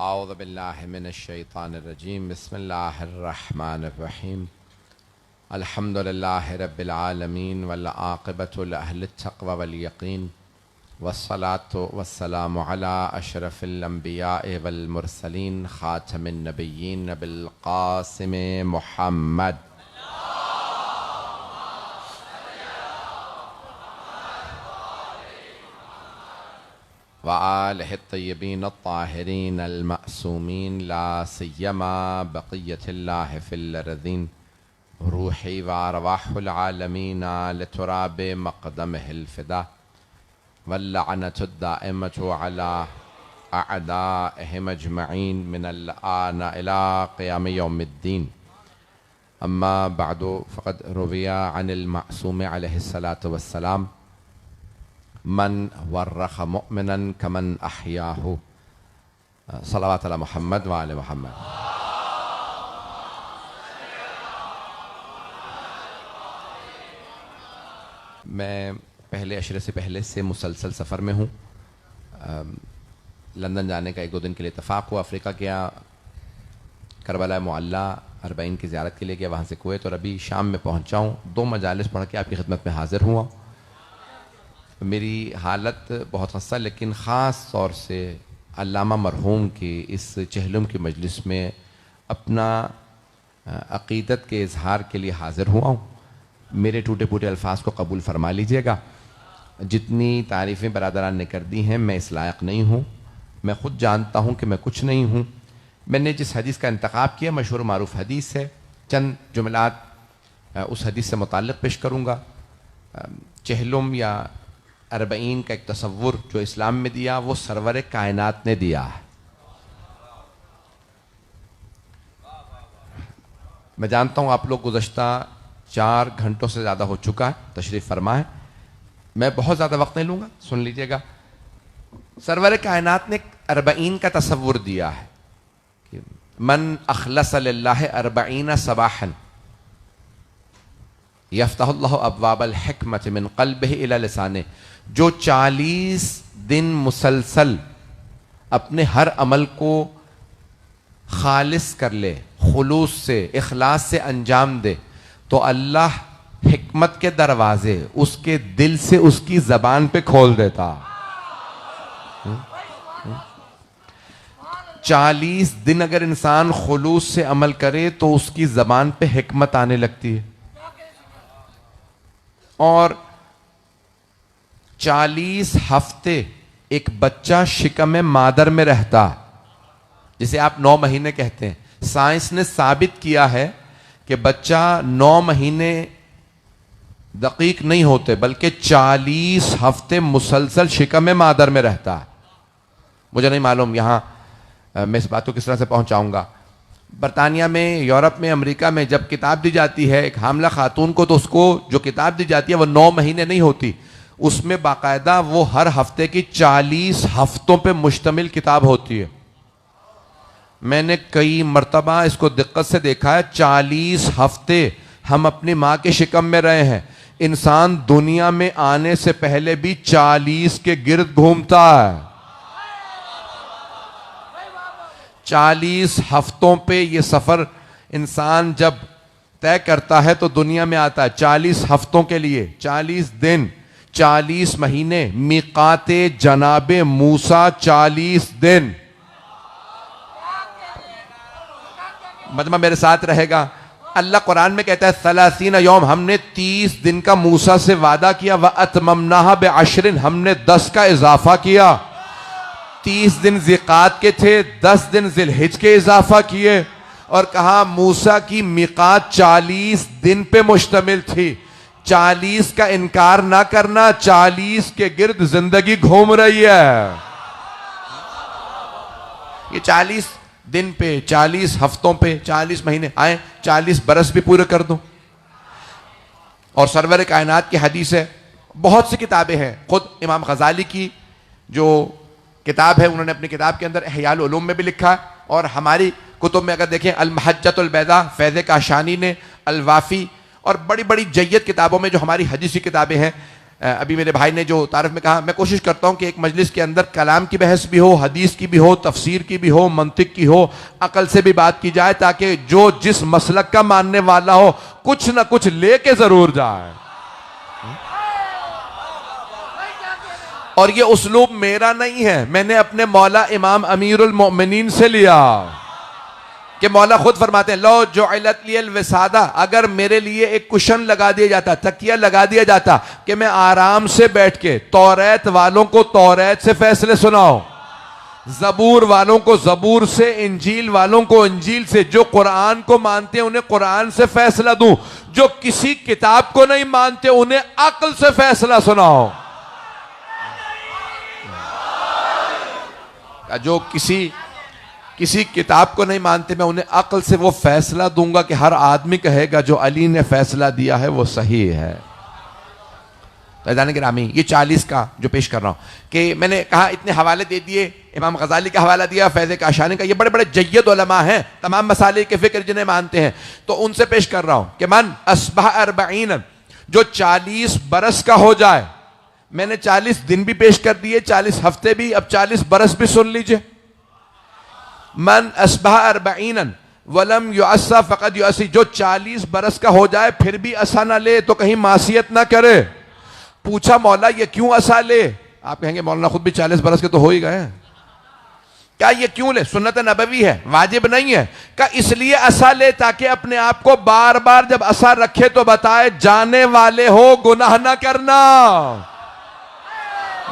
اعوذ باللہ من الشیطان الرجیم بسم اللہ الرحمن الرحیم الحمد للہ رب العالمین والعاقبۃ لأہل التقوی والیقین والصلاة والسلام علی اشرف الانبیاء والمرسلین خاتم النبیین بالقاسم محمد وآلہ الطیبین الطاہرین المعصومین لا سیما بقیت اللہ فی الارضین روحی وارواح العالمین لتراب مقدمہ الفدا واللعنة الدائمة على أعدائهم أجمعين من الآن إلى قيام يوم الدين. أما بعد فقد روي عن المعصوم عليه الصلاة والسلام من ورخ مؤمنا كمن أحياه. صلوات على محمد وعلى محمد. میں پہلے عشرے سے پہلے سے مسلسل سفر میں ہوں. لندن جانے کا ایک دو دن کے لیے اتفاق ہوا. افریقہ گیا, کربلا معلیٰ 40 کی زیارت کے لیے گیا, وہاں سے کویت, اور ابھی شام میں پہنچا ہوں. 2 مجالس پڑھ کے آپ کی خدمت میں حاضر ہوا. میری حالت بہت خستہ, لیکن خاص طور سے علامہ مرحوم کی اس چہلم کی مجلس میں اپنا عقیدت کے اظہار کے لیے حاضر ہوا ہوں. میرے ٹوٹے پھوٹے الفاظ کو قبول فرما لیجئے گا. جتنی تعریفیں برادران نے کر دی ہیں میں اس لائق نہیں ہوں. میں خود جانتا ہوں کہ میں کچھ نہیں ہوں. میں نے جس حدیث کا انتخاب کیا مشہور و معروف حدیث ہے. چند جملات اس حدیث سے متعلق پیش کروں گا. چہلم یا 40 کا ایک تصور جو اسلام میں دیا وہ سرور کائنات نے دیا ہے. میں جانتا ہوں آپ لوگ گزشتہ 4 گھنٹوں سے زیادہ ہو چکا ہے تشریف فرما ہے. میں بہت زیادہ وقت نہیں لوں گا, سن لیجئے گا. سرور کائنات نے 40 کا تصور دیا ہے کہ من اخلص للہ 40 صباحا یفتح اللہ ابواب الحکمت من قلبہ الی لسانہ. جو 40 دن مسلسل اپنے ہر عمل کو خالص کر لے, خلوص سے, اخلاص سے انجام دے, تو اللہ حکمت کے دروازے اس کے دل سے اس کی زبان پہ کھول دیتا. 40 دن اگر انسان خلوص سے عمل کرے تو اس کی زبان پہ حکمت آنے لگتی ہے. اور 40 ہفتے ایک بچہ شکم مادر میں رہتا, جسے آپ 9 مہینے کہتے ہیں. سائنس نے ثابت کیا ہے کہ بچہ 9 مہینے دقیق نہیں ہوتے بلکہ 40 ہفتے مسلسل شکم مادر میں رہتا ہے. مجھے نہیں معلوم یہاں میں اس بات کو کس طرح سے پہنچاؤں گا. برطانیہ میں, یورپ میں, امریکہ میں جب کتاب دی جاتی ہے ایک حاملہ خاتون کو, تو اس کو جو کتاب دی جاتی ہے وہ 9 مہینے نہیں ہوتی. اس میں باقاعدہ وہ ہر ہفتے کی 40 ہفتوں پہ مشتمل کتاب ہوتی ہے. میں نے کئی مرتبہ اس کو دقت سے دیکھا ہے. 40 ہفتے ہم اپنی ماں کے شکم میں رہے ہیں. انسان دنیا میں آنے سے پہلے بھی 40 کے گرد گھومتا ہے. 40 ہفتوں پہ یہ سفر انسان جب طے کرتا ہے تو دنیا میں آتا ہے. 40 ہفتوں کے لیے 40 دن, 40 مہینے. میقات جناب موسیٰ 40 دن. مجمع میرے ساتھ رہے گا. اللہ قرآن میں کہتا ہے 30 یوم, ہم نے 30 دن کا موسیٰ سے وعدہ کیا. وَأَتْمَمْنَاهَا بِعَشْرٍ, ہم نے 10 کا اضافہ کیا. 30 دن ذیقات کے تھے, 10 دن ذی الحج کے اضافہ کیے, اور کہا موسیٰ کی میقات 40 دن پہ مشتمل تھی. 40 کا انکار نہ کرنا, 40 کے گرد زندگی گھوم رہی ہے. یہ 40 دن پہ, 40 ہفتوں پہ, 40 مہینے آئیں, 40 برس بھی پورے کر دو. اور سرور کائنات کی حدیث ہے. بہت سی کتابیں ہیں. خود امام غزالی کی جو کتاب ہے انہوں نے اپنی کتاب کے اندر احیاء العلوم میں بھی لکھا ہے, اور ہماری کتب میں اگر دیکھیں المحجۃ البیضاء فیض کاشانی نے, الوافی, اور بڑی بڑی جید کتابوں میں جو ہماری حدیثی کتابیں ہیں ابھی میرے بھائی نے جو تعارف میں کہا، میں کوشش کرتا ہوں کہ ایک مجلس کے اندر کلام کی بحث بھی ہو، حدیث کی بھی ہو، تفسیر کی بھی ہو، منطق کی ہو، عقل سے بھی بات کی جائے، تاکہ جو جس مسلک کا ماننے والا ہو کچھ نہ کچھ لے کے ضرور جائے۔ اور یہ اسلوب میرا نہیں ہے، میں نے اپنے مولا امام امیر المؤمنین سے لیا، کہ مولا خود فرماتے ہیں لو جعلت لی الوسادہ، اگر میرے لیے ایک کشن لگا دیا جاتا، تکیہ لگا دیا جاتا کہ میں آرام سے بیٹھ کے توریت والوں کو توریت سے فیصلے سناؤں، زبور والوں کو زبور سے، انجیل والوں کو انجیل سے، جو قرآن کو مانتے ہیں انہیں قرآن سے فیصلہ دوں، جو کسی کتاب کو نہیں مانتے انہیں عقل سے فیصلہ سناؤں، جو کسی کتاب کو نہیں مانتے میں انہیں عقل سے وہ فیصلہ دوں گا کہ ہر آدمی کہے گا جو علی نے فیصلہ دیا ہے وہ صحیح ہے۔ عزیزان گرامی، یہ 40 کا جو پیش کر رہا ہوں کہ میں نے کہا اتنے حوالے دے دیے، امام غزالی کا حوالہ دیا، فیض کاشانی کا، یہ بڑے بڑے جید علماء ہیں، تمام مسائل کے فکر جنہیں مانتے ہیں، تو ان سے پیش کر رہا ہوں کہ من اصبح 40، جو 40 برس کا ہو جائے، میں نے 40 دن بھی پیش کر دیے، 40 ہفتے بھی، اب 40 برس بھی سن لیجئے۔ من اصبح 40 ولم یعصى فقد یعصی، جو 40 برس کا ہو جائے پھر بھی عصا نہ لے تو کہیں معصیت نہ کرے۔ پوچھا مولا یہ کیوں عصا لے؟ آپ کہیں گے مولانا خود بھی 40 برس کے تو ہو ہی گئے ہیں، کیا یہ کیوں لے؟ سنت نبوی ہے، واجب نہیں ہے، کہ اس لیے عصا لے تاکہ اپنے آپ کو بار بار جب عصا رکھے تو بتائے جانے والے ہو گناہ نہ کرنا۔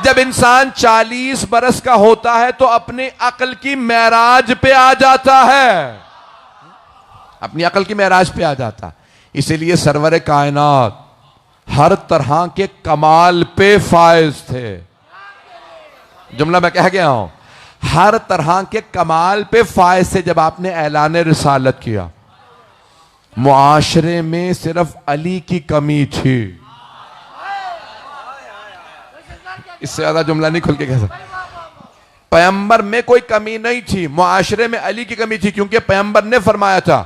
جب انسان 40 برس کا ہوتا ہے تو اپنی عقل کی معراج پہ آ جاتا ہے، اپنی عقل کی معراج پہ آ جاتا، اسی لیے سرور کائنات ہر طرح کے کمال پہ فائز تھے۔ جملہ میں کہہ گیا ہوں، ہر طرح کے کمال پہ فائز تھے جب آپ نے اعلان رسالت کیا۔ معاشرے میں صرف علی کی کمی تھی، اس سے زیادہ جملہ نہیں کھل کے کہہ سکتا۔ پیغمبر میں کوئی کمی نہیں تھی، معاشرے میں علی کی کمی تھی، کیونکہ پیغمبر نے فرمایا تھا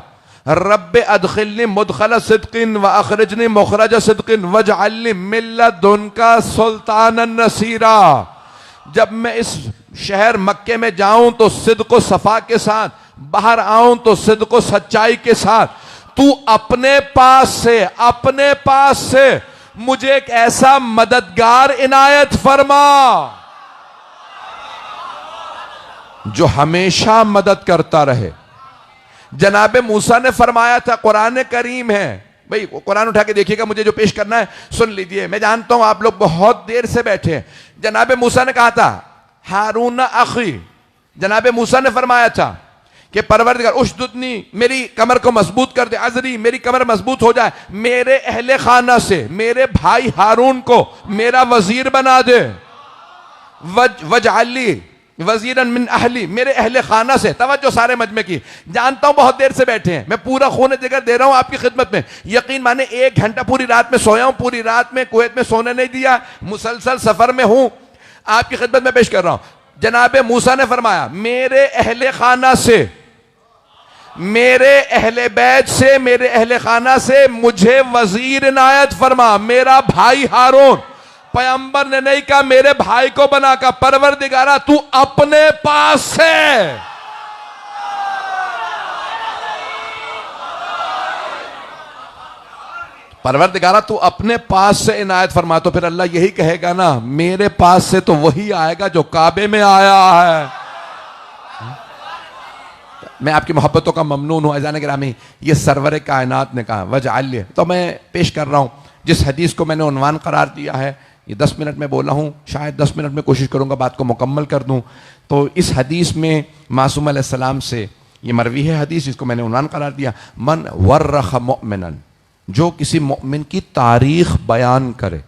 رب ادخلنی مدخل صدق واخرجنی مخرج صدق واجعل لی من لدنک سلطانا نصیرا۔ جب میں اس شہر مکے میں جاؤں تو صدق و صفا کے ساتھ، باہر آؤں تو صدق و سچائی کے ساتھ، تو اپنے پاس سے مجھے ایک ایسا مددگار عنایت فرما جو ہمیشہ مدد کرتا رہے۔ جناب موسیٰ نے فرمایا تھا، قرآن کریم ہے بھئی، قرآن اٹھا کے دیکھیے گا، مجھے جو پیش کرنا ہے سن لیجئے، میں جانتا ہوں آپ لوگ بہت دیر سے بیٹھے ہیں۔ جناب موسیٰ نے کہا تھا ہارون اخی، جناب موسیٰ نے فرمایا تھا کہ پروردگار اشددنی، میری کمر کو مضبوط کر دے، عذری، میری کمر مضبوط ہو جائے، میرے اہل خانہ سے میرے بھائی ہارون کو میرا وزیر بنا دے، وجعل لی وزیرا من اہلی، میرے اہل خانہ سے۔ توجہ سارے مجمع کی، جانتا ہوں بہت دیر سے بیٹھے ہیں، میں پورا خون جگر دے رہا ہوں آپ کی خدمت میں، یقین مانے 1 گھنٹہ پوری رات میں سویا ہوں، پوری رات میں کویت میں سونے نہیں دیا، مسلسل سفر میں ہوں، آپ کی خدمت میں پیش کر رہا ہوں۔ جناب موسیٰ نے فرمایا میرے اہل خانہ سے، میرے اہل بیت سے، میرے اہل خانہ سے مجھے وزیر عنایت فرما، میرا بھائی ہارون۔ پیغمبر نے نہیں کہا میرے بھائی کو بنا، کا پروردگارہ تو اپنے پاس سے، پروردگارہ تو اپنے پاس سے عنایت فرما، تو پھر اللہ یہی کہے گا نا میرے پاس سے تو وہی آئے گا جو کعبے میں آیا ہے۔ میں آپ کی محبتوں کا ممنون ہوں عزیزان گرامی، یہ سرور کائنات نے کہا وجعل لی، تو میں پیش کر رہا ہوں جس حدیث کو میں نے عنوان قرار دیا ہے، یہ 10 منٹ میں بولا ہوں، شاید 10 منٹ میں کوشش کروں گا بات کو مکمل کر دوں۔ تو اس حدیث میں معصوم علیہ السلام سے یہ مروی ہے حدیث، جس کو میں نے عنوان قرار دیا من ورخ مؤمنا، جو کسی مؤمن کی تاریخ بیان کرے،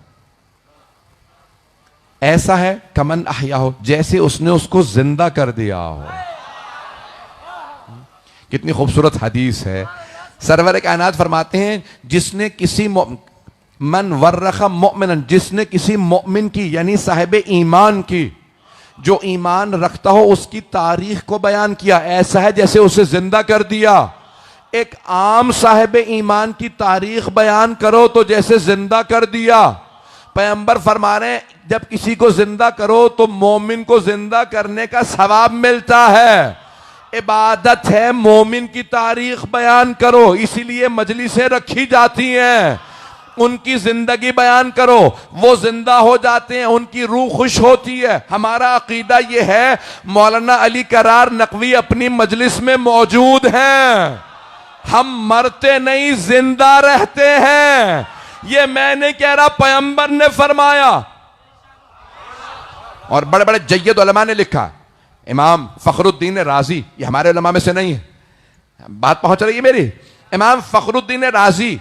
ایسا ہے کمن احیا ہو، جیسے اس نے اس کو زندہ کر دیا ہو۔ کتنی خوبصورت حدیث ہے۔ سرور کائنات فرماتے ہیں جس نے کسی من ورخ مؤمنا، جس نے کسی مؤمن کی یعنی صاحب ایمان کی، جو ایمان رکھتا ہو اس کی تاریخ کو بیان کیا، ایسا ہے جیسے اسے زندہ کر دیا۔ ایک عام صاحب ایمان کی تاریخ بیان کرو تو جیسے زندہ کر دیا، پیغمبر فرما رہے ہیں جب کسی کو زندہ کرو تو مومن کو زندہ کرنے کا ثواب ملتا ہے. عبادت ہے مومن کی تاریخ بیان کرو، اسی لیے مجلسیں رکھی جاتی ہیں. ان کی زندگی بیان کرو، وہ زندہ ہو جاتے ہیں، ان کی روح خوش ہوتی ہے. ہمارا عقیدہ یہ ہے مولانا علی کرار نقوی اپنی مجلس میں موجود ہیں. ہم مرتے نہیں، زندہ رہتے ہیں. یہ میں نے کہہ رہا، پیغمبر نے فرمایا اور بڑے بڑے جید علماء نے لکھا. امام فخر الدین رازی، یہ ہمارے علماء میں سے نہیں ہے، بات پہنچ رہی ہے میری. امام فخر الدین رازی،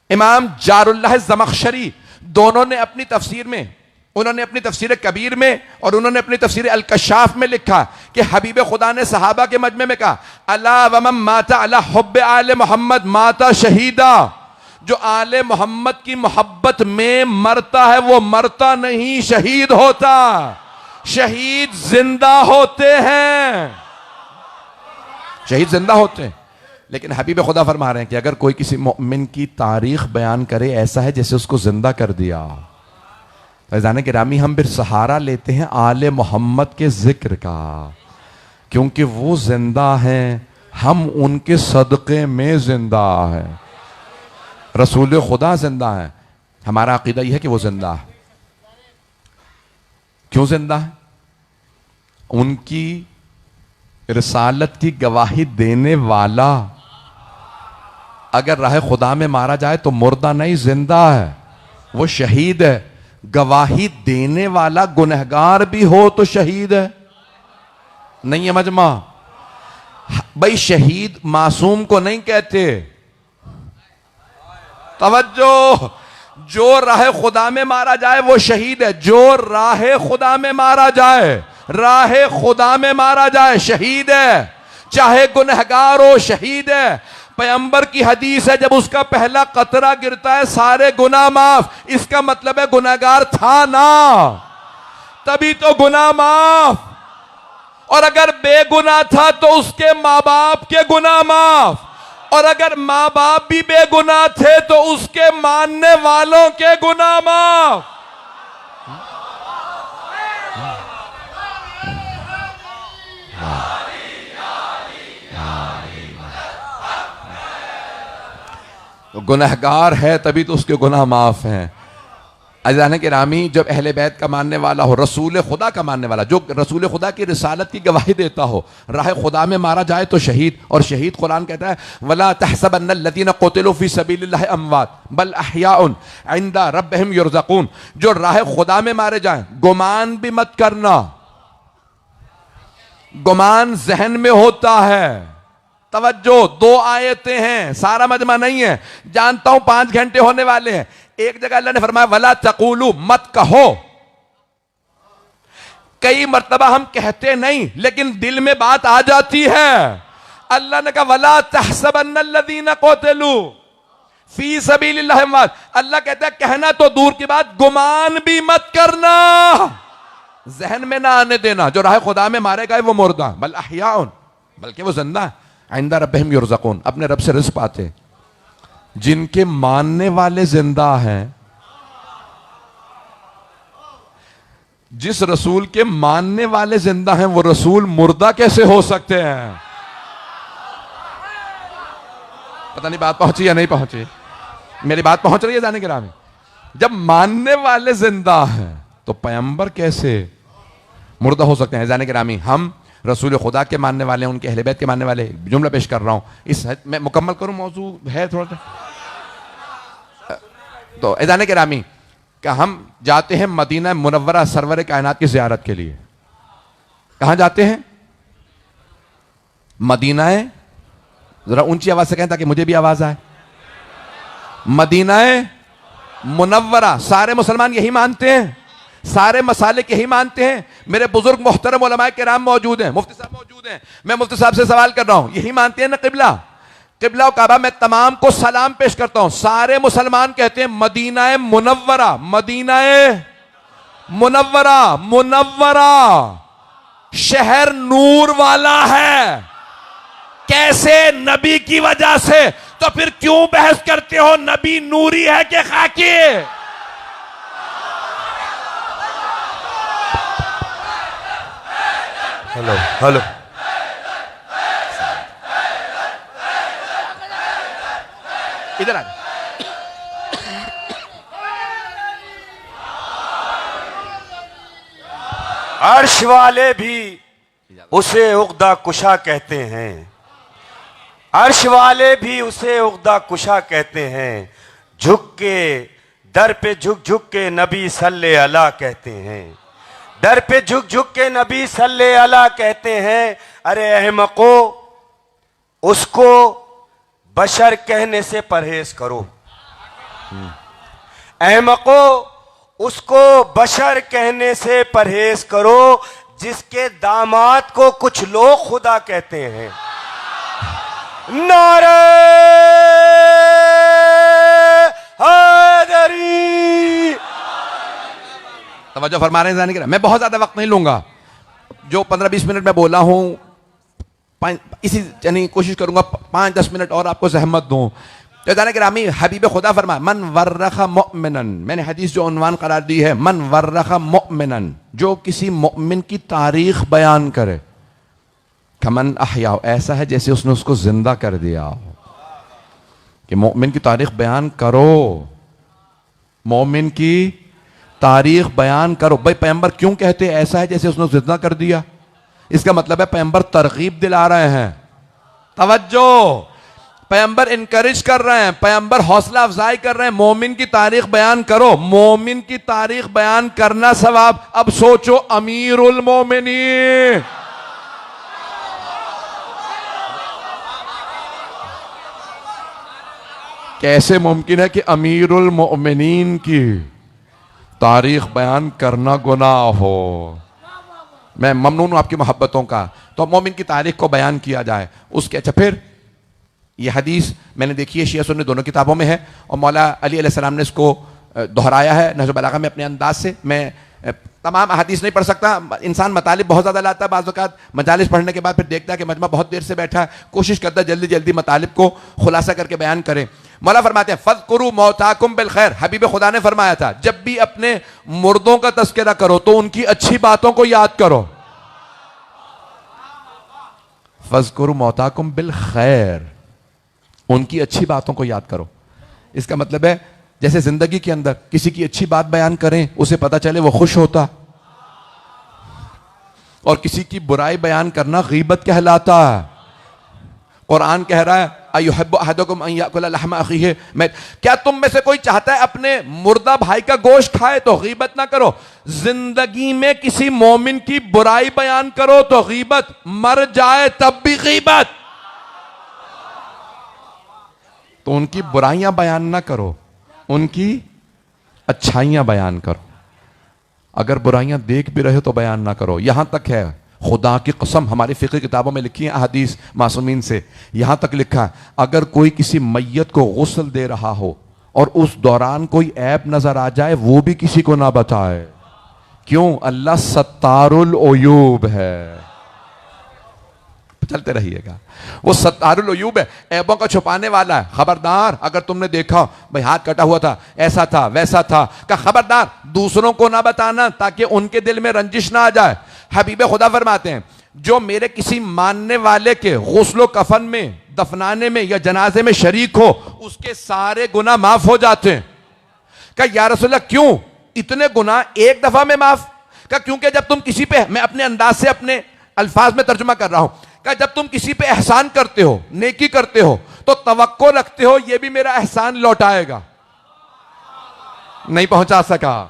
امام جار اللہ زمخشری، دونوں نے اپنی تفسیر میں، انہوں نے اپنی تفسیر کبیر میں اور انہوں نے اپنی تفسیر الکشاف میں لکھا کہ حبیب خدا نے صحابہ کے مجمع میں کہا الا ومن مات علی حب آل محمد مات شہیدا. جو آل محمد کی محبت میں مرتا ہے وہ مرتا نہیں، شہید ہوتا. شہید زندہ ہوتے ہیں، شہید زندہ ہوتے ہیں. لیکن حبیب خدا فرما رہے ہیں کہ اگر کوئی کسی مومن کی تاریخ بیان کرے ایسا ہے جیسے اس کو زندہ کر دیا. فیضان گرامی، ہم پھر سہارا لیتے ہیں آل محمد کے ذکر کا، کیونکہ وہ زندہ ہیں، ہم ان کے صدقے میں زندہ ہیں. رسول خدا زندہ ہیں، ہمارا عقیدہ یہ ہے کہ وہ زندہ ہے. کیوں زندہ ہے؟ ان کی رسالت کی گواہی دینے والا اگر راہ خدا میں مارا جائے تو مردہ نہیں، زندہ ہے، وہ شہید ہے. گواہی دینے والا گنہگار بھی ہو تو شہید ہے. نہیں ہے مجمع بھائی، شہید معصوم کو نہیں کہتے. توجہ، جو راہ خدا میں مارا جائے وہ شہید ہے. جو راہ خدا میں مارا جائے، راہ خدا میں مارا جائے، شہید ہے. چاہے گنہگار ہو، شہید ہے. پیغمبر کی حدیث ہے جب اس کا پہلا قطرہ گرتا ہے سارے گناہ معاف. اس کا مطلب ہے گنہگار تھا نا، تبھی تو گناہ معاف. اور اگر بے گناہ تھا تو اس کے ماں باپ کے گناہ معاف. اور اگر ماں باپ بھی بے گناہ تھے تو اس کے ماننے والوں کے گناہ معاف. تو گنہگار ہے تبھی تو اس کے گناہ معاف ہیں. عزیزان گرامی، جب اہل بیت کا ماننے والا ہو، رسول خدا کا ماننے والا، جو رسول خدا کی رسالت کی گواہی دیتا ہو، راہ خدا میں مارا جائے تو شہید. اور شہید قرآن کہتا ہے وَلَا تَحْسَبَنَّ الَّذِينَ قُتِلُوا فِي سَبِيلِ اللَّهِ أَمْوَاتٌ بَلْ أَحْيَاءٌ عِندَ رَبِّهِمْ يُرْزَقُونَ. جو راہ خدا میں مارے جائیں، گمان بھی مت کرنا. گمان ذہن میں ہوتا ہے. توجہ، 2 آیتیں ہیں، سارا مجمع نہیں ہے، جانتا ہوں 5 گھنٹے ہونے والے ہیں. ایک جگہ اللہ نے فرمایا وَلَا تَقُولُوا، مت کہو. کئی مرتبہ ہم کہتے نہیں لیکن دل میں بات آ جاتی ہے. اللہ نے کہا وَلَا تَحْسَبَنَّ الَّذِينَ قُتِلُوا فِي سَبِيلِ اللَّهِ أَمْوَاتٌ. اللہ کہتا ہے کہنا تو دور کی بات، گمان بھی مت کرنا، ذہن میں نہ آنے دینا. جو راہ خدا میں مارے گئے وہ مردہ، بل احیاء، بلکہ وہ زندہ ہے. عند ربہم یرزقون، اپنے رب سے رزق پاتے. جن کے ماننے والے زندہ ہیں، جس رسول کے ماننے والے زندہ ہیں وہ رسول مردہ کیسے ہو سکتے ہیں؟ پتہ نہیں بات پہنچی یا نہیں پہنچی. میری بات پہنچ رہی ہے جانے گرامی؟ جب ماننے والے زندہ ہیں تو پیغمبر کیسے مردہ ہو سکتے ہیں؟ جانے گرامی، ہم رسول خدا کے ماننے والے ہیں، ان کے اہل بیت کے ماننے والے. جملہ پیش کر رہا ہوں، اس میں مکمل کروں، موضوع ہے تھوڑا سا. تو اذان گرامی کہ ہم جاتے ہیں مدینہ منورہ سرور کائنات کی زیارت کے لیے. کہاں جاتے ہیں؟ مدینہ، ذرا اونچی آواز سے کہیں تاکہ مجھے بھی آواز آئے. مدینہ منورہ. سارے مسلمان یہی مانتے ہیں، سارے مسالک یہی مانتے ہیں. میرے بزرگ محترم علماء کرام موجود ہیں، مفتی صاحب موجود ہیں. میں مفتی صاحب سے سوال کر رہا ہوں، یہی مانتے ہیں نا قبلہ؟ قبلہ و کعبہ. میں تمام کو سلام پیش کرتا ہوں. سارے مسلمان کہتے ہیں مدینہ منورہ، مدینہ منورہ. منورہ شہر نور والا ہے. کیسے؟ نبی کی وجہ سے. تو پھر کیوں بحث کرتے ہو نبی نوری ہے کہ خاکی؟ Hello hello. ادھر آ. عرش والے بھی اسے عقدہ کشا کہتے ہیں. عرش والے بھی اسے عقدہ کشا کہتے ہیں. جھک کے در پہ جھک جھک کے نبی صلی اللہ کہتے ہیں. در پہ جھک جھک کے نبی صلی اللہ کہتے ہیں. ارے احمقو اس کو بشر کہنے سے پرہیز کرو. احمقو اس کو بشر کہنے سے پرہیز کرو جس کے داماد کو کچھ لوگ خدا کہتے ہیں. نعرہ حیدری. توجہ فرما رہے ہیں ذہن. میں بہت زیادہ وقت نہیں لوں گا. جو 15-20 منٹ میں بولا ہوں اسی یعنی کوشش کروں گا 5-10 منٹ اور آپ کو زحمت دوں. تو جانے گرامی حبیب خدا فرمایا من ورخ مؤمنا. میں نے حدیث جو عنوان قرار دی ہے من ورخ مؤمنا, جو کسی مؤمن کی تاریخ بیان کرے. کمن احیا, ایسا ہے جیسے اس نے اس کو زندہ کر دیا ہو. کہ مومن کی تاریخ بیان کرو, مومن کی تاریخ بیان کرو. بھائی پیغمبر کیوں کہتے ہیں ایسا ہے جیسے اس نے زندہ کر دیا؟ اس کا مطلب ہے پیغمبر ترغیب دلا رہے ہیں. توجہ, پیغمبر انکریج کر رہے ہیں, پیغمبر حوصلہ افزائی کر رہے ہیں. مومن کی تاریخ بیان کرو. مومن کی تاریخ بیان کرنا ثواب. اب سوچو امیر المومنین, کیسے ممکن ہے کہ امیر المؤمنین کی تاریخ بیان کرنا گناہ ہو؟ میں ممنون ہوں آپ کی محبتوں کا. تو مومن کی تاریخ کو بیان کیا جائے اس کے. اچھا پھر یہ حدیث میں نے دیکھی ہے شیعہ سنی دونوں کتابوں میں ہے, اور مولا علی علیہ السلام نے اس کو دہرایا ہے نہج البلاغہ میں اپنے انداز سے. میں تمام احادیث نہیں پڑھ سکتا, انسان مطالب بہت زیادہ لاتا ہے, بعض اوقات مجالس پڑھنے کے بعد پھر دیکھتا ہے کہ مجمع بہت دیر سے بیٹھا ہے, کوشش کرتا ہے جلدی جلدی مطالب کو خلاصہ کر کے بیان کرے. مولا فرماتے ہیں فَاذْكُرُوا مَوْتَاكُمْ بِالْخَيْرِ. حبیب خدا نے فرمایا تھا جب بھی اپنے مردوں کا تذکرہ کرو تو ان کی اچھی باتوں کو یاد کرو. فَاذْكُرُوا مَوْتَاكُمْ بِالْخَيْرِ, ان کی اچھی باتوں کو یاد کرو. اس کا مطلب ہے جیسے زندگی کے اندر کسی کی اچھی بات بیان کریں, اسے پتا چلے وہ خوش ہوتا, اور کسی کی برائی بیان کرنا غیبت کہلاتا ہے. قرآن کہہ رہا ہے ایحب احدکم ان یاکل لحم اخیہ, کیا تم میں سے کوئی چاہتا ہے اپنے مردہ بھائی کا گوشت کھائے؟ تو غیبت نہ کرو. زندگی میں کسی مومن کی برائی بیان کرو تو غیبت, مر جائے تب بھی غیبت. تو ان کی برائیاں بیان نہ کرو, ان کی اچھائیاں بیان کرو. اگر برائیاں دیکھ بھی رہے تو بیان نہ کرو. یہاں تک ہے خدا کی قسم, ہماری فقہ کتابوں میں لکھی ہیں احادیث معصومین سے, یہاں تک لکھا ہے اگر کوئی کسی میت کو غسل دے رہا ہو اور اس دوران کوئی عیب نظر آ جائے وہ بھی کسی کو نہ بتائے. کیوں؟ اللہ ستار العیوب ہے. چلتے رہیے گا, وہ ستار العیوب ہے, عیبوں کا چھپانے والا ہے. خبردار اگر تم نے دیکھا بھئی ہاتھ کٹا ہوا تھا, ایسا تھا ویسا تھا, کہ خبردار دوسروں کو نہ بتانا تاکہ ان کے دل میں رنجش نہ آ جائے. حبیب خدا فرماتے ہیں جو میرے کسی ماننے والے کے غسل و کفن میں, دفنانے میں یا جنازے میں شریک ہو اس کے سارے گناہ معاف ہو جاتے ہیں. کہ یا رسول اللہ کیوں اتنے گناہ ایک دفعہ میں معاف؟ کہ کیونکہ جب تم کسی پہ, میں اپنے انداز سے اپنے الفاظ میں ترجمہ کر رہا ہوں, کہ جب تم کسی پہ احسان کرتے ہو, نیکی کرتے ہو, تو توقع رکھتے ہو یہ بھی میرا احسان لوٹائے گا. نہیں پہنچا سکا.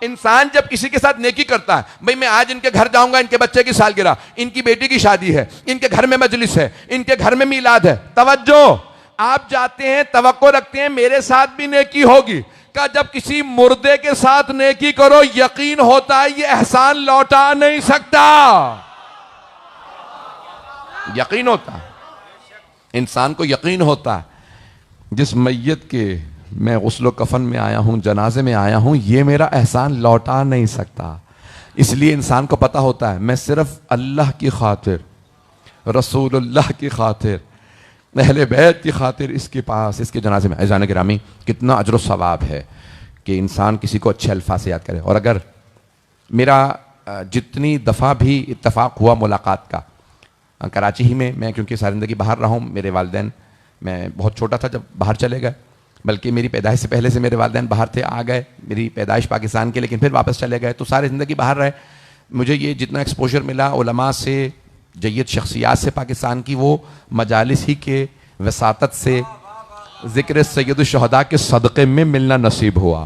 انسان جب کسی کے ساتھ نیکی کرتا ہے, بھئی میں آج ان کے گھر جاؤں گا, ان کے بچے کی سالگرہ, ان کی بیٹی کی شادی ہے, ان کے گھر میں مجلس ہے, ان کے گھر میں میلاد ہے. توجہ, آپ جاتے ہیں توقع رکھتے ہیں میرے ساتھ بھی نیکی ہوگی. کہ جب کسی مردے کے ساتھ نیکی کرو یقین ہوتا ہے یہ احسان لوٹا نہیں سکتا. یقین ہوتا ہے, انسان کو یقین ہوتا ہے جس میت کے میں غسل و کفن میں آیا ہوں, جنازے میں آیا ہوں, یہ میرا احسان لوٹا نہیں سکتا. اس لیے انسان کو پتا ہوتا ہے میں صرف اللہ کی خاطر, رسول اللہ کی خاطر, اہل بیت کی خاطر اس کے پاس, اس کے جنازے میں. عزیزان گرامی کتنا اجر و ثواب ہے کہ انسان کسی کو اچھے الفاظ سے یاد کرے. اور اگر میرا جتنی دفعہ بھی اتفاق ہوا ملاقات کا، کراچی ہی میں کیونکہ ساری زندگی باہر رہا ہوں، میرے والدین، میں بہت چھوٹا تھا جب باہر چلے گئے، بلکہ میری پیدائش سے پہلے سے میرے والدین باہر تھے، آ گئے، میری پیدائش پاکستان کے لیکن پھر واپس چلے گئے، تو ساری زندگی باہر رہے. مجھے یہ جتنا ایکسپوجر ملا علماء سے، جید شخصیات سے پاکستان کی، وہ مجالس ہی کے وساطت سے، ذکر سید الشہداء کے صدقے میں ملنا نصیب ہوا.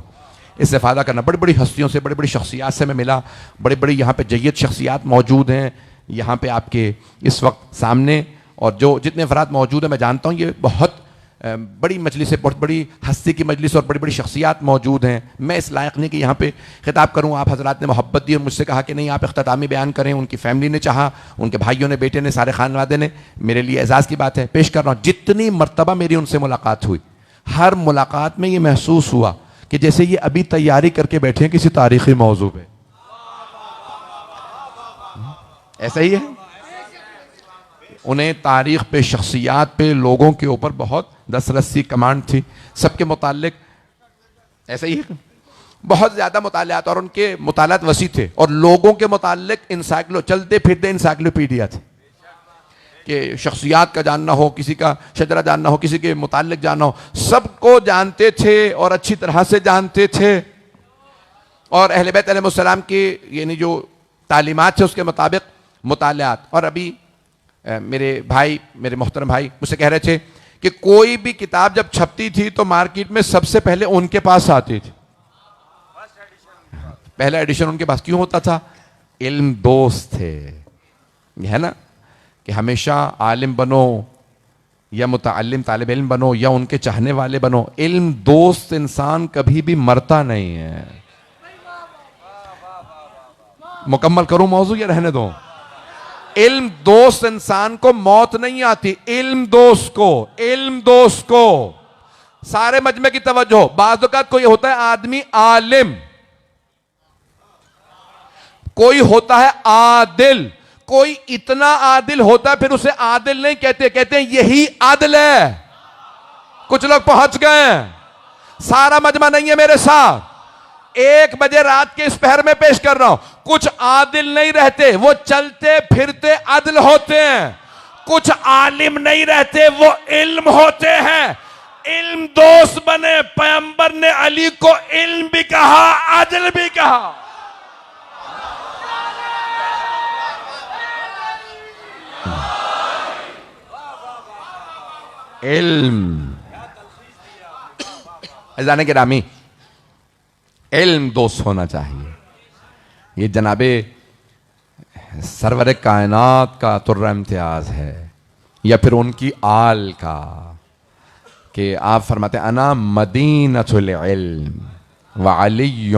استفادہ کرنا، بڑی بڑی ہستیوں سے، بڑی بڑی شخصیات سے میں ملا، بڑی بڑی یہاں پہ جید شخصیات موجود ہیں یہاں پہ آپ کے اس وقت سامنے، اور جو جتنے افراد موجود ہیں میں جانتا ہوں یہ بہت بڑی مجلس ہے، بہت بڑی ہستی کی مجلس اور بڑی بڑی شخصیات موجود ہیں. میں اس لائق نہیں کہ یہاں پہ خطاب کروں. آپ حضرات نے محبت دی اور مجھ سے کہا کہ نہیں آپ اختتامی بیان کریں. ان کی فیملی نے چاہا، ان کے بھائیوں نے، بیٹے نے، سارے خانوادے نے. میرے لیے اعزاز کی بات ہے، پیش کر رہا ہوں. جتنی مرتبہ میری ان سے ملاقات ہوئی، ہر ملاقات میں یہ محسوس ہوا کہ جیسے یہ ابھی تیاری کر کے بیٹھے ہیں کسی تاریخی موضوع پہ. ایسا ہی ہے. انہیں تاریخ پہ، شخصیات پہ، لوگوں کے اوپر بہت دسترسی کمانڈ تھی. سب کے متعلق ایسا ہی ہے، بہت زیادہ مطالعات، اور ان کے مطالعات وسیع تھے، اور لوگوں کے متعلق چلتے پھرتے انسائکلوپیڈیا تھے کہ شخصیات کا جاننا ہو، کسی کا شجرہ جاننا ہو، کسی کے متعلق جاننا ہو، سب کو جانتے تھے اور اچھی طرح سے جانتے تھے. اور اہل بیت علیہ السلام کی یعنی جو تعلیمات تھے اس کے مطابق مطالعات. اور ابھی میرے بھائی، میرے محترم بھائی مجھ سے کہہ رہے تھے کہ کوئی بھی کتاب جب چھپتی تھی تو مارکیٹ میں سب سے پہلے ان کے پاس آتی تھی. پہلا ایڈیشن ان کے پاس کیوں ہوتا تھا؟ علم دوست تھے. یہ ہے نا کہ ہمیشہ عالم بنو یا متعلم طالب علم بنو یا ان کے چاہنے والے بنو، علم دوست انسان کبھی بھی مرتا نہیں ہے. مکمل کروں موضوع یا رہنے دو؟ علم دوست انسان کو موت نہیں آتی. علم دوست کو سارے مجمع کی توجہ. بعض اوقات کوئی ہوتا ہے آدمی عالم، کوئی ہوتا ہے عادل، کوئی اتنا عادل ہوتا ہے پھر اسے عادل نہیں کہتے، کہتے ہیں یہی عادل ہے. کچھ لوگ پہنچ گئے، سارا مجمع نہیں ہے میرے ساتھ. 1 بجے رات کے اس پہر میں پیش کر رہا ہوں. کچھ عادل نہیں رہتے، وہ چلتے پھرتے عدل ہوتے ہیں. کچھ عالم نہیں رہتے، وہ علم ہوتے ہیں. علم دوست بنے. پیغمبر نے علی کو علم بھی کہا، عدل بھی کہا. علم، عزیزان گرامی، علم دوست ہونا چاہیے. یہ جناب سرور کائنات کا طرہ امتیاز ہے، یا پھر ان کی آل کا، کہ آپ فرماتے ہیں انا مدینۃ العلم وعلی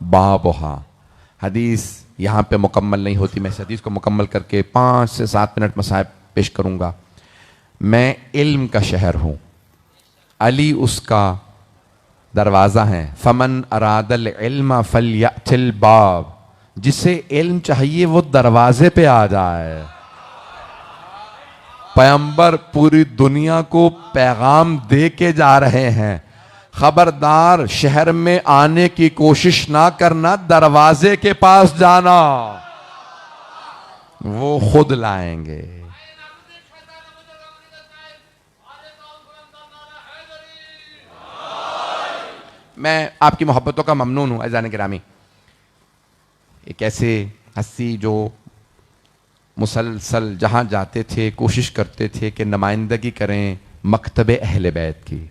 بابھا. حدیث یہاں پہ مکمل نہیں ہوتی، میں اس حدیث کو مکمل کر کے 5 سے 7 منٹ مصائب پیش کروں گا. میں علم کا شہر ہوں، علی اس کا دروازہ ہیں. فمن اراد العلم فلیأت الباب. جسے علم چاہیے وہ دروازے پہ آ جائے. پیغمبر پوری دنیا کو پیغام دے کے جا رہے ہیں، خبردار شہر میں آنے کی کوشش نہ کرنا، دروازے کے پاس جانا، وہ خود لائیں گے. میں آپ کی محبتوں کا ممنون ہوں عزیزان گرامی. ایک ایسے ہستی جو مسلسل جہاں جاتے تھے کوشش کرتے تھے کہ نمائندگی کریں مکتب اہل بیت کی.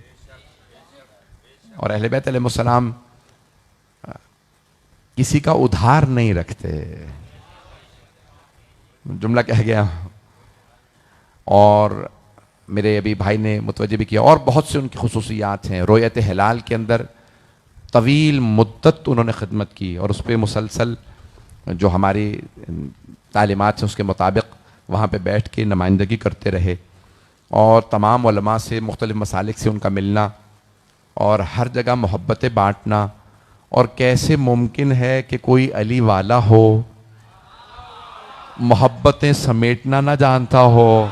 اور اہل بیت علیہ السلام کسی کا ادھار نہیں رکھتے. جملہ کہہ گیا. اور میرے ابھی بھائی نے متوجہ بھی کیا، اور بہت سے ان کی خصوصیات ہیں. رؤیت ہلال کے اندر طویل مدت انہوں نے خدمت کی، اور اس پہ مسلسل جو ہماری تعلیمات ہیں اس کے مطابق وہاں پہ بیٹھ کے نمائندگی کرتے رہے. اور تمام علماء سے مختلف مسالک سے ان کا ملنا، اور ہر جگہ محبتیں بانٹنا. اور کیسے ممکن ہے کہ کوئی علی والا ہو محبتیں سمیٹنا نہ جانتا ہو.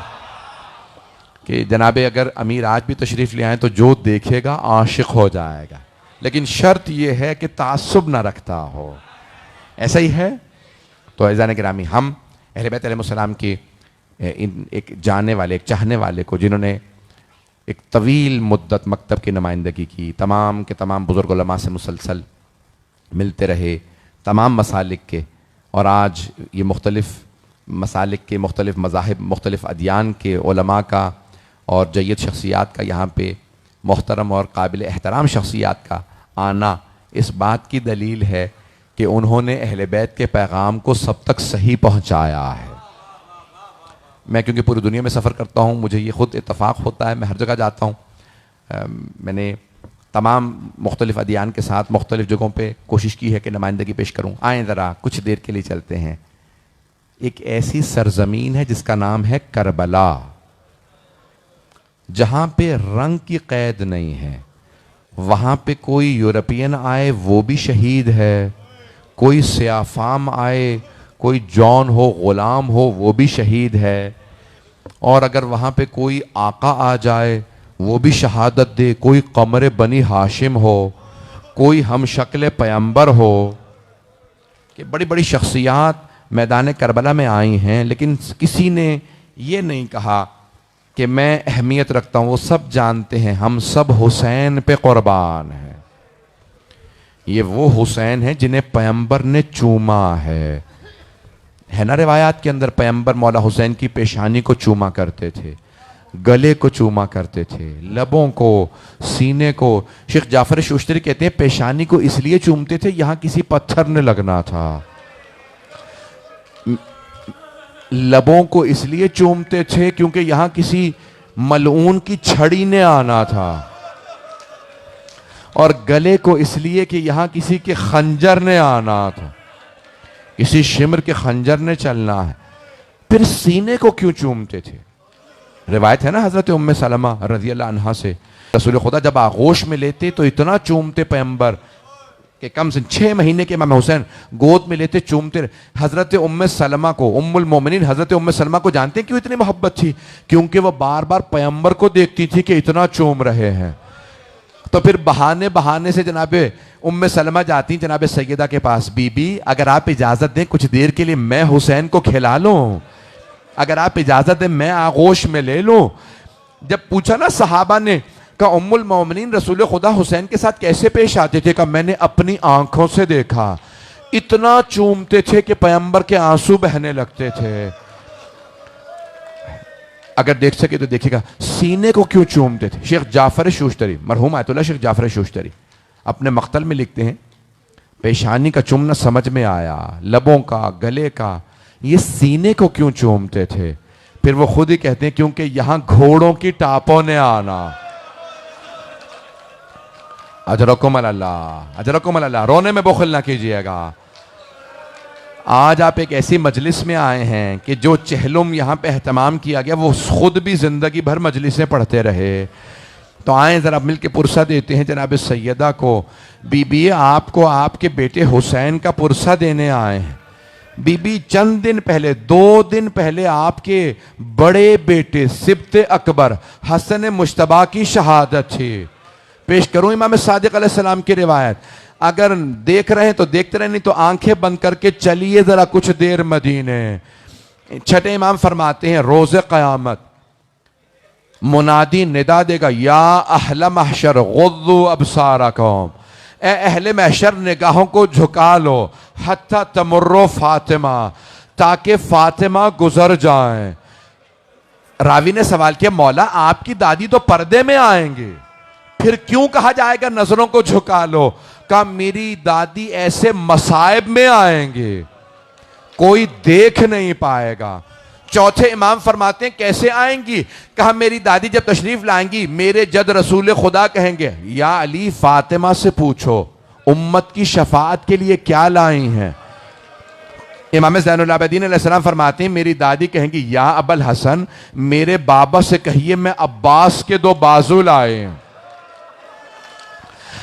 کہ جناب اگر امیر آج بھی تشریف لے آئیں تو جو دیکھے گا عاشق ہو جائے گا، لیکن شرط یہ ہے کہ تعصب نہ رکھتا ہو. ایسا ہی ہے تو عزیزان گرامی، ہم اہل بیت علیہ السلام کی ایک جاننے والے، ایک چاہنے والے کو، جنہوں نے ایک طویل مدت مکتب کی نمائندگی کی، تمام کے تمام بزرگ علماء سے مسلسل ملتے رہے، تمام مسالک کے، اور آج یہ مختلف مسالک کے، مختلف مذاہب، مختلف ادیان کے علماء کا اور جید شخصیات کا یہاں پہ، محترم اور قابل احترام شخصیات کا آنا، اس بات کی دلیل ہے کہ انہوں نے اہل بیت کے پیغام کو سب تک صحیح پہنچایا ہے۔ میں کیونکہ پوری دنیا میں سفر کرتا ہوں، مجھے یہ خود اتفاق ہوتا ہے، میں ہر جگہ جاتا ہوں، میں نے تمام مختلف ادیان کے ساتھ مختلف جگہوں پہ کوشش کی ہے کہ نمائندگی پیش کروں۔ آئیں ذرا کچھ دیر کے لیے چلتے ہیں ایک ایسی سرزمین ہے جس کا نام ہے کربلا، جہاں پہ رنگ کی قید نہیں ہے۔ وہاں پہ کوئی یورپین آئے وہ بھی شہید ہے، کوئی سیاہ فام آئے، کوئی جان ہو، غلام ہو، وہ بھی شہید ہے، اور اگر وہاں پہ کوئی آقا آ جائے وہ بھی شہادت دے، کوئی قمر بنی ہاشم ہو، کوئی ہم شکل پیمبر ہو، کہ بڑی بڑی شخصیات میدان کربلا میں آئی ہیں، لیکن کسی نے یہ نہیں کہا کہ میں اہمیت رکھتا ہوں۔ وہ سب جانتے ہیں ہم سب حسین پہ قربان ہیں۔ یہ وہ حسین ہیں جنہیں پیمبر نے چوما ہے نا روایات کے اندر، پیمبر مولا حسین کی پیشانی کو چوما کرتے تھے، گلے کو چوما کرتے تھے، لبوں کو، سینے کو۔ شیخ جعفر شوشتری کہتے ہیں پیشانی کو اس لیے چومتے تھے یہاں کسی پتھر نے لگنا تھا، لبوں کو اس لیے چومتے تھے کیونکہ یہاں کسی ملعون کی چھڑی نے آنا تھا، اور گلے کو اس لیے کہ یہاں کسی کے خنجر نے آنا تھا، کسی شمر کے خنجر نے چلنا ہے۔ پھر سینے کو کیوں چومتے تھے؟ روایت ہے نا حضرت ام سلمہ رضی اللہ عنہا سے، رسول خدا جب آغوش میں لیتے تو اتنا چومتے پیمبر کہ کم سے 6 مہینے کے امام حسین گود میں لیتے، چومتے رہے۔ حضرت ام سلمہ کو، ام المومنین حضرت ام سلمہ کو جانتے ہیں کیوں اتنی محبت تھی؟ کیونکہ وہ بار بار پیمبر کو دیکھتی تھی کہ اتنا چوم رہے ہیں، تو پھر بہانے سے جناب ام سلمہ جاتی جناب سیدہ کے پاس، بی بی اگر آپ اجازت دیں کچھ دیر کے لیے میں حسین کو کھلا لوں، اگر آپ اجازت دیں میں آغوش میں لے لوں۔ جب پوچھا نا صحابہ نے، کہا ام المومنین رسول خدا حسین کے ساتھ کیسے پیش آتے تھے؟ کہا میں نے اپنی آنکھوں سے دیکھا، اتنا چومتے تھے کہ پیغمبر کے آنسو بہنے لگتے تھے۔ اگر دیکھ سکے تو دیکھیے گا سینے کو کیوں چومتے تھے۔ شیخ جعفر شوشتری، مرحوم آیت اللہ شیخ جعفر شوشتری اپنے مقتل میں لکھتے ہیں پیشانی کا چومنا سمجھ میں آیا، لبوں کا، گلے کا، یہ سینے کو کیوں چومتے تھے؟ پھر وہ خود ہی کہتے ہیں کیونکہ یہاں گھوڑوں کی ٹاپوں نے آنا۔ اجرکم اللہ، اجرکم اللہ، رونے میں بخل نہ کیجئے گا۔ آج آپ ایک ایسی مجلس میں آئے ہیں کہ جو چہلم یہاں پہ اہتمام کیا گیا وہ خود بھی زندگی بھر مجلسیں پڑھتے رہے، تو آئیں ذرا مل کے پرسہ دیتے ہیں جناب سیدہ کو۔ بی بی آپ کو آپ کے بیٹے حسین کا پرسہ دینے آئے ہیں۔ بی بی چند دن پہلے، 2 دن پہلے آپ کے بڑے بیٹے سبط اکبر حسن مجتبیٰ کی شہادت تھی۔ پیش کروں امام صادق علیہ السلام کی روایت، اگر دیکھ رہے ہیں تو دیکھتے رہے، نہیں تو آنکھیں بند کر کے چلیے ذرا کچھ دیر مدینے۔ چھٹے امام فرماتے ہیں روز قیامت منادی ندا دے گا، یا اہل محشر غضوا ابصارکم، اے اہل محشر نگاہوں کو جھکا لو، حتی تمر فاطمہ، تاکہ فاطمہ گزر جائیں۔ راوی نے سوال کیا مولا آپ کی دادی تو پردے میں آئیں گے، پھر کیوں کہا جائے گا نظروں کو جھکا لو؟ کہا میری دادی ایسے مصائب میں آئیں گے کوئی دیکھ نہیں پائے گا۔ چوتھے امام فرماتے ہیں کیسے آئیں گی؟ کہا میری دادی جب تشریف لائیں گی میرے جد رسول خدا کہیں گے یا علی فاطمہ سے پوچھو امت کی شفاعت کے لیے کیا لائی ہیں۔ امام زین العابدین علیہ السلام فرماتے ہیں میری دادی کہیں گی یا ابا الحسن میرے بابا سے کہیے میں عباس کے 2 بازو لائے ہیں،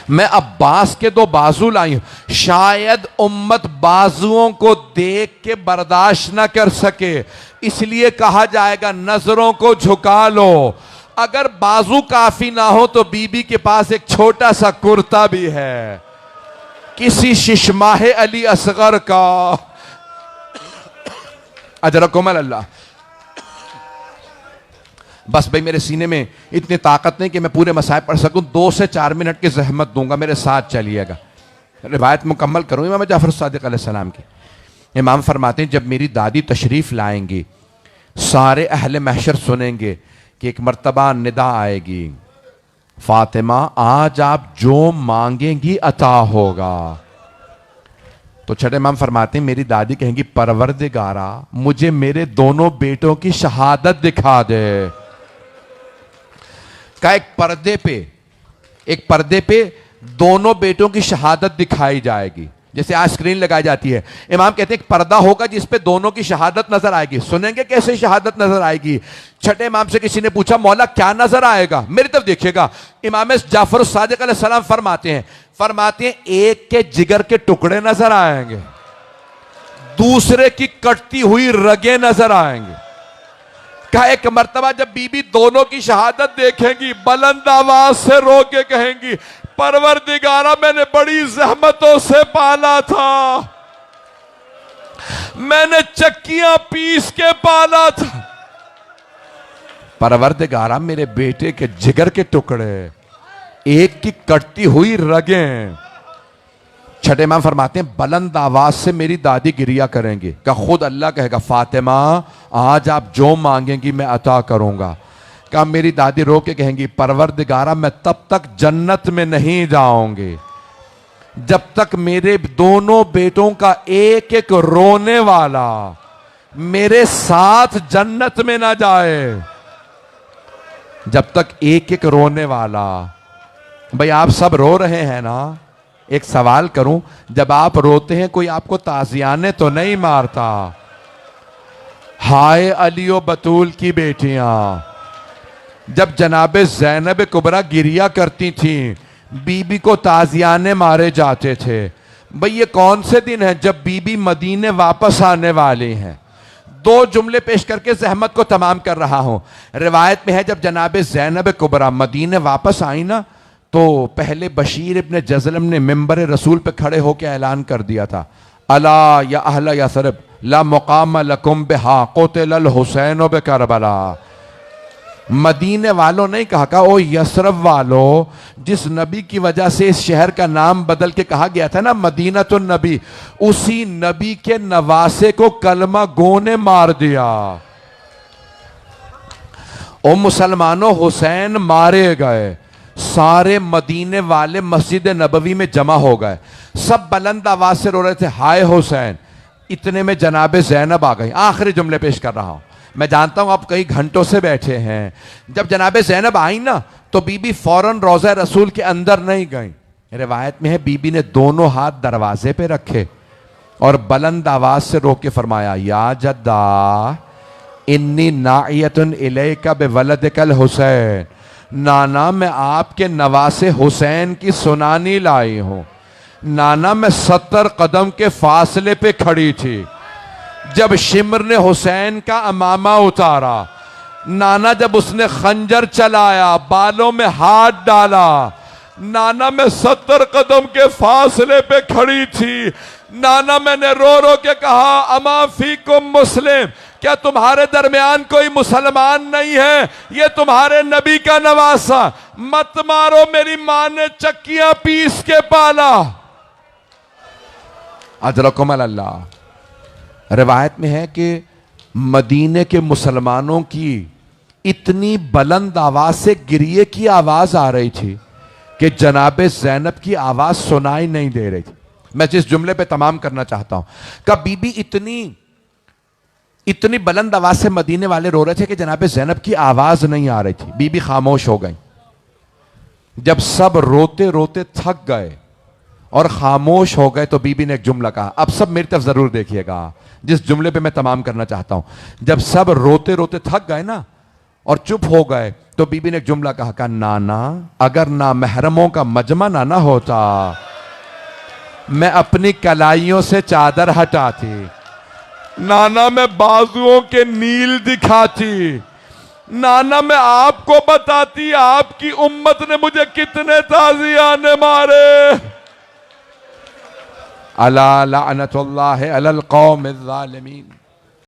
میں عباس کے 2 بازو لائی ہوں۔ شاید امت بازوؤں کو دیکھ کے برداشت نہ کر سکے، اس لیے کہا جائے گا نظروں کو جھکا لو۔ اگر بازو کافی نہ ہو تو بی بی کے پاس ایک چھوٹا سا کرتا بھی ہے، کسی ششماہ علی اصغر کا، اجرکم اللہ. بس بھائی میرے سینے میں اتنی طاقت نہیں کہ میں پورے مسائل پڑھ سکوں. 2 سے 4 منٹ کی زحمت دوں گا, میرے ساتھ چلیے گا. روایت مکمل کروں امام جعفر صادق علیہ السلام کی. امام فرماتے ہیں جب میری دادی تشریف لائیں گی, سارے اہل محشر سنیں گے کہ ایک مرتبہ ندا آئے گی, فاطمہ آج آپ جو مانگیں گی عطا ہوگا. تو چھٹے امام فرماتے ہیں میری دادی کہیں گی پروردگارا مجھے میرے دونوں بیٹوں کی شہادت دکھا دے. کا ایک پردے پہ دونوں بیٹوں کی شہادت دکھائی جائے گی, جیسے آج اسکرین لگائی جاتی ہے. امام کہتے ہیں ایک پردہ ہوگا جس پہ دونوں کی شہادت نظر آئے گی. سنیں گے کیسے شہادت نظر آئے گی؟ چھٹے امام سے کسی نے پوچھا مولا کیا نظر آئے گا؟ میری طرف دیکھیے گا. امام جعفر الصادق علیہ السلام فرماتے ہیں ایک کے جگر کے ٹکڑے نظر آئیں گے, دوسرے کی کٹتی ہوئی رگیں نظر آئیں گے. کہا ایک مرتبہ جب بی بی دونوں کی شہادت دیکھیں گی, بلند آواز سے رو کے کہیں گی پروردگارہ میں نے بڑی زحمتوں سے پالا تھا, میں نے چکیاں پیس کے پالا تھا, پروردگارہ میرے بیٹے کے جگر کے ٹکڑے, ایک کی کٹتی ہوئی رگیں. چھٹے امام فرماتے ہیں بلند آواز سے میری دادی گریا کریں گی. کہ خود اللہ کہے گا فاطمہ آج آپ جو مانگیں گی میں عطا کروں گا. کہ میری دادی رو کے کہیں گی پروردگارہ میں تب تک جنت میں نہیں جاؤں گی جب تک میرے دونوں بیٹوں کا ایک ایک رونے والا میرے ساتھ جنت میں نہ جائے. جب تک ایک ایک رونے والا. بھئی آپ سب رو رہے ہیں نا, ایک سوال کروں, جب آپ روتے ہیں کوئی آپ کو تازیانے تو نہیں مارتا؟ ہائے علی و بطول کی بیٹیاں, جب جناب زینب کبریٰ گریا کرتی تھیں بی بی کو تازیانے مارے جاتے تھے. بھئی یہ کون سے دن ہیں جب بی بی مدینے واپس آنے والی ہیں؟ 2 جملے پیش کر کے زحمت کو تمام کر رہا ہوں. روایت میں ہے جب جناب زینب کبریٰ مدینے واپس آئی نا, تو پہلے بشیر ابن جزلم نے ممبر رسول پہ کھڑے ہو کے اعلان کر دیا تھا الا یا اہل یثرب لا مقام لکم بہا قتل الحسین بکربلا. مدینے والوں نہیں کہا او یثرب والو, جس نبی کی وجہ سے اس شہر کا نام بدل کے کہا گیا تھا نا مدینۃ النبی, اسی نبی کے نواسے کو کلمہ گو نے مار دیا. او مسلمانوں حسین مارے گئے. سارے مدینے والے مسجد نبوی میں جمع ہو گئے, سب بلند آواز سے رو رہے تھے ہائے حسین. اتنے میں جناب زینب آ گئی. آخری جملے پیش کر رہا ہوں, میں جانتا ہوں آپ کئی گھنٹوں سے بیٹھے ہیں. جب جناب زینب آئیں نا تو بی بی فوراً روضہ رسول کے اندر نہیں گئیں. روایت میں ہے بی بی نے دونوں ہاتھ دروازے پہ رکھے اور بلند آواز سے رو کے فرمایا یا جدہ انی ناعیۃ الیک بولدک الحسین, نانا میں آپ کے نواسے حسین کی سنانی لائی ہوں. نانا میں 70 قدم کے فاصلے پہ کھڑی تھی جب شمر نے حسین کا امامہ اتارا. نانا جب اس نے خنجر چلایا, بالوں میں ہاتھ ڈالا, نانا میں 70 قدم کے فاصلے پہ کھڑی تھی. نانا میں نے رو رو کے کہا اما فیکم مسلم, کیا تمہارے درمیان کوئی مسلمان نہیں ہے؟ یہ تمہارے نبی کا نواسا, مت مارو, میری ماں نے چکیاں پیس کے پالا. اجرکم اللہ. روایت میں ہے کہ مدینے کے مسلمانوں کی اتنی بلند آواز سے گریے کی آواز آ رہی تھی کہ جناب زینب کی آواز سنائی نہیں دے رہی تھی. میں جس جملے پہ تمام کرنا چاہتا ہوں کہ بی بی اتنی بلند آواز سے مدینے والے رو رہے تھے کہ جناب زینب کی آواز نہیں آ رہی تھی. بی بی خاموش ہو گئی. جب سب روتے روتے تھک گئے اور خاموش ہو گئے تو بی بی نے ایک جملہ کہا. اب سب میری طرف ضرور دیکھیے گا جس جملے پہ میں تمام کرنا چاہتا ہوں. جب سب روتے روتے تھک گئے نا اور چپ ہو گئے تو بی بی نے ایک جملہ کہا نانا اگر نامحرموں کا مجمع نہ ہوتا میں اپنی کلائیوں سے چادر ہٹاتی, نانا میں بازوؤں کے نیل دکھاتی, نانا میں آپ کو بتاتی آپ کی امت نے مجھے کتنے تازیانے مارے. الا لعنت اللہ علی القوم الظالمین.